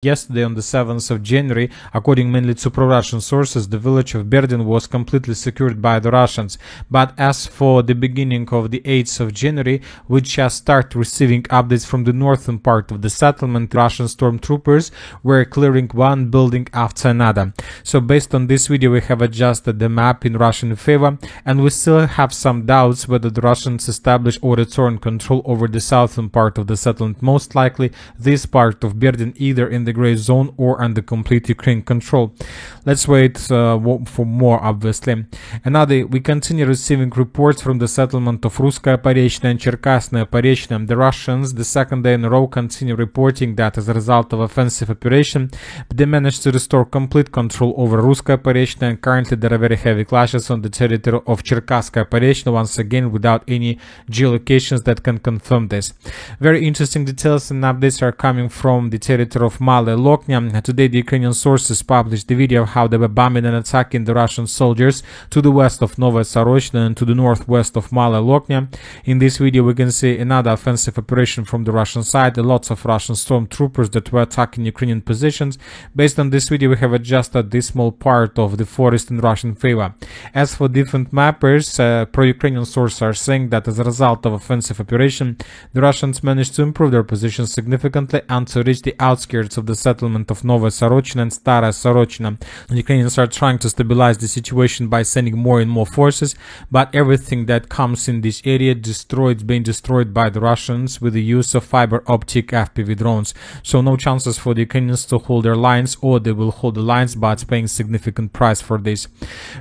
Yesterday, on the 7th of January, according mainly to pro-Russian sources, the village of Berdin was completely secured by the Russians. But as for the beginning of the 8th of January, we just start receiving updates from the northern part of the settlement. Russian stormtroopers were clearing one building after another. So based on this video, we have adjusted the map in Russian favor, and we still have some doubts whether the Russians establish or return control over the southern part of the settlement. Most likely, this part of Berdin either in the gray zone or under complete Ukraine control. Let's wait for more, obviously. We continue receiving reports from the settlement of Ruskaya Porечная and Cherkasnaya Porечная. The Russians, the second day in a row, continue reporting that as a result of offensive operation, they managed to restore complete control over Ruskaya Porечная, and currently there are very heavy clashes on the territory of Cherkasskaya Porечная, once again without any geolocations that can confirm this. Very interesting details and updates are coming from the territory of Malaya Loknya. Today the Ukrainian sources published the video of how they were bombing and attacking the Russian soldiers to the west of Novaya Sorochna and to the northwest of Malaya Loknya. In this video we can see another offensive operation from the Russian side, lots of Russian stormtroopers that were attacking Ukrainian positions. Based on this video we have adjusted this small part of the forest in Russian favor. As for different mappers, pro-Ukrainian sources are saying that as a result of offensive operation, the Russians managed to improve their position significantly and to reach the outskirts of the settlement of Novaya Sorochna and Staraya Sorochna. The Ukrainians are trying to stabilize the situation by sending more and more forces, but everything that comes in this area being destroyed by the Russians with the use of fiber optic FPV drones. So no chances for the Ukrainians to hold their lines, or they will hold the lines but paying significant price for this.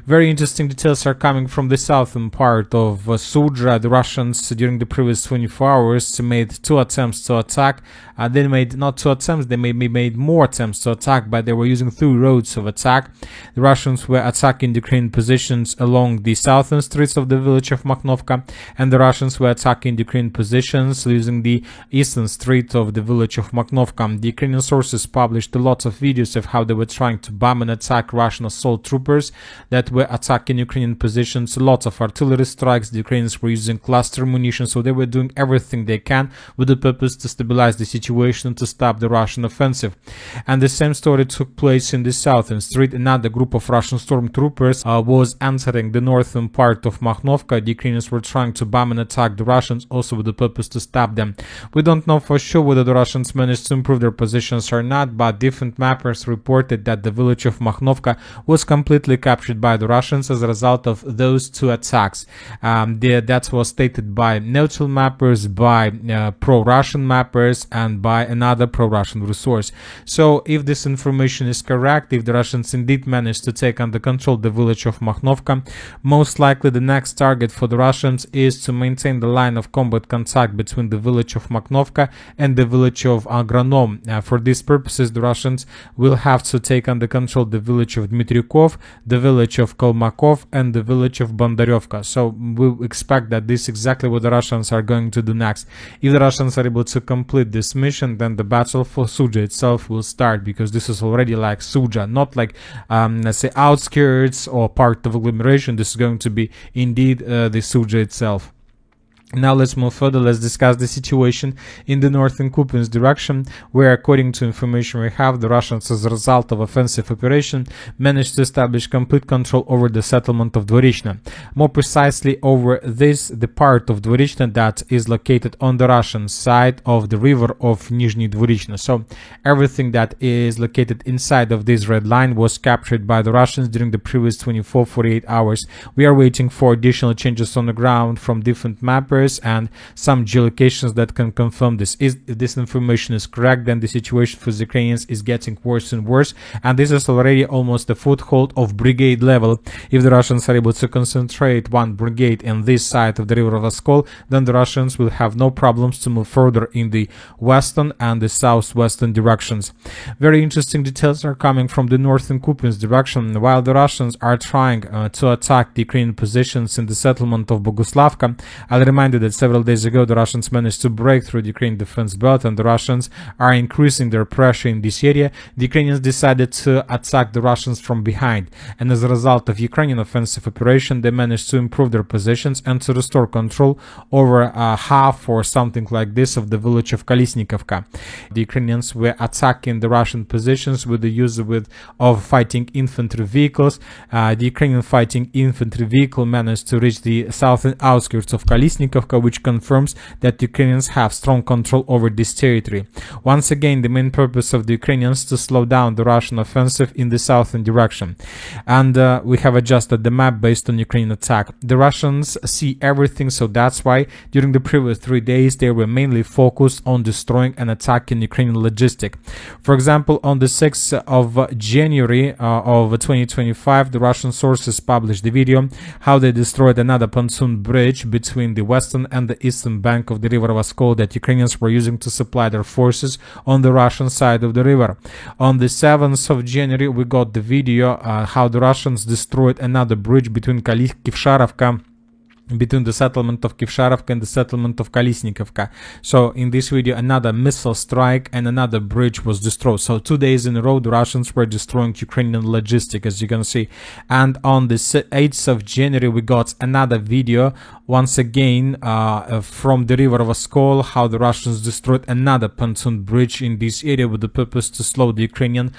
Very interesting details are coming from the southern part of Sudzha. The Russians during the previous 24 hours made 2 attempts to attack. They made not 2 attempts, they made more attempts to attack, but they were using 3 roads of attack. The Russians were attacking the Ukrainian positions along the southern streets of the village of Makhnovka, and the Russians were attacking the Ukrainian positions using the eastern street of the village of Makhnovka. The Ukrainian sources published lots of videos of how they were trying to bomb and attack Russian assault troopers that were attacking Ukrainian positions. Lots of artillery strikes. The Ukrainians were using cluster munition, so they were doing everything they can with the purpose to stabilize the situation to stop the Russian offensive. And the same story took place in the southern street. Another group of Russian stormtroopers was entering the northern part of Makhnovka. The Ukrainians were trying to bomb and attack the Russians also with the purpose to stop them. We don't know for sure whether the Russians managed to improve their positions or not, but different mappers reported that the village of Makhnovka was completely captured by the Russians as a result of those 2 attacks. That was stated by neutral mappers, by pro-Russian mappers, and by another pro-Russian resource. So if this information is correct, if the Russians indeed managed to take under control the village of Makhnovka, most likely the next target for the Russians is to maintain the line of combat contact between the village of Makhnovka and the village of Agronom. For these purposes, the Russians will have to take under control the village of Dmitriukov, the village of Kolmakov, and the village of Bondaryovka. So we expect that this is exactly what the Russians are going to do next. If the Russians are able to complete this mission, then the battle for Sudzha itself will start, because this is already like Sudzha, not like let's say outskirts or part of agglomeration. This is going to be indeed the Sudzha itself. Now let's move further. Let's discuss the situation in the northern Kupiansk direction, where according to information we have, the Russians as a result of offensive operation managed to establish complete control over the settlement of Dvorichna. More precisely over the part of Dvorichna that is located on the Russian side of the river of Nizhny Dvorichna. So everything that is located inside of this red line was captured by the Russians during the previous 24-48 hours. We are waiting for additional changes on the ground from different mappers and some geolocations that can confirm this. If this information is correct, then the situation for the Ukrainians is getting worse and worse, and this is already almost a foothold of brigade level. If the Russians are able to concentrate one brigade in this side of the river of Oskol, then the Russians will have no problems to move further in the western and the southwestern directions. Very interesting details are coming from the northern Kupiansk direction. While the Russians are trying to attack the Ukrainian positions in the settlement of Boguslavka, I'll remind remind you that several days ago the Russians managed to break through the Ukrainian defense belt, and the Russians are increasing their pressure in this area. The Ukrainians decided to attack the Russians from behind, and as a result of Ukrainian offensive operation, they managed to improve their positions and to restore control over half or something like this of the village of Kolesnikovka. The Ukrainians were attacking the Russian positions with the use of fighting infantry vehicles. The Ukrainian fighting infantry vehicle managed to reach the southern outskirts of Kolesnikovka, which confirms that Ukrainians have strong control over this territory. Once again, the main purpose of the Ukrainians to slow down the Russian offensive in the southern direction. And we have adjusted the map based on Ukrainian attack. The Russians see everything, so that's why during the previous 3 days they were mainly focused on destroying and attacking Ukrainian logistic. For example, on the 6th of January of 2025, the Russian sources published the video how they destroyed another pontoon bridge between the western and the eastern bank of the river Voskol that Ukrainians were using to supply their forces on the Russian side of the river. On the 7th of January, we got the video how the Russians destroyed another bridge between Kivsharovka, between the settlement of Kivsharovka and the settlement of Kolesnikovka. So in this video, another missile strike and another bridge was destroyed. So 2 days in a row the Russians were destroying Ukrainian logistics, as you can see. And on the 8th of January we got another video once again from the river Voskol, how the Russians destroyed another pontoon bridge in this area with the purpose to slow the Ukrainian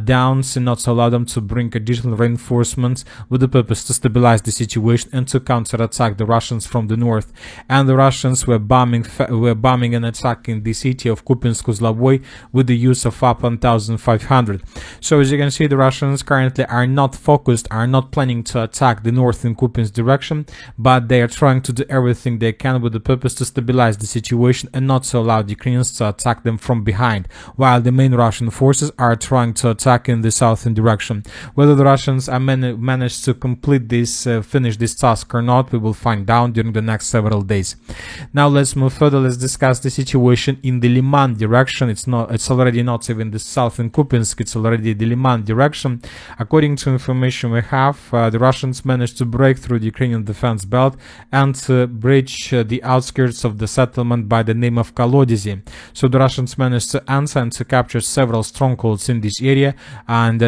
down and not allow them to bring additional reinforcements, with the purpose to stabilize the situation and to counterattack the Russians from the north. And the Russians were bombing and attacking the city of Kupinsk-Uzlovoy with the use of UP 1500. So as you can see, the Russians currently are not focused, are not planning to attack the north in Kupinsk direction, but they are trying to do everything they can with the purpose to stabilize the situation and not to allow the Ukrainians to attack them from behind, while the main Russian forces are trying to attack in the southern direction. Whether the Russians are managed to complete this, finish this task or not, we will find out during the next several days. Now let's move further. Let's discuss the situation in the Liman direction. It's already not even the southern Kupinsk, it's already the Liman direction. According to information we have, the Russians managed to break through the Ukrainian defense belt and breach the outskirts of the settlement by the name of Kolodezi. So the Russians managed to answer and to capture several strongholds in this area, and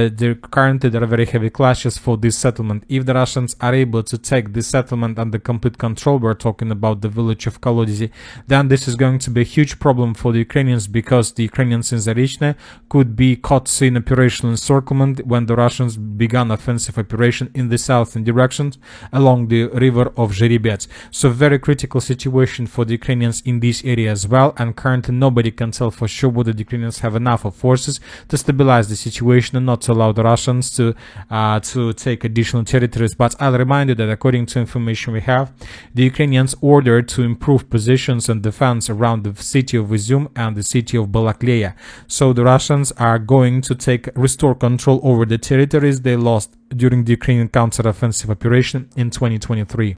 currently there are very heavy clashes for this settlement. If the Russians are able to take this settlement under complete control, we're talking about the village of Kolodezi, then this is going to be a huge problem for the Ukrainians, because the Ukrainians in Zarechne could be caught in operational encirclement when the Russians began offensive operation in the southern directions along the river of Zheribets. So very critical situation for the Ukrainians in this area as well, and currently nobody can tell for sure whether the Ukrainians have enough of forces to stabilize the situation and not to allow the Russians to take additional territories. But I'll remind you that according to information we have, the Ukrainians ordered to improve positions and defense around the city of Izum and the city of Balakleya. So the Russians are going to restore control over the territories they lost during the Ukrainian counter-offensive operation in 2023.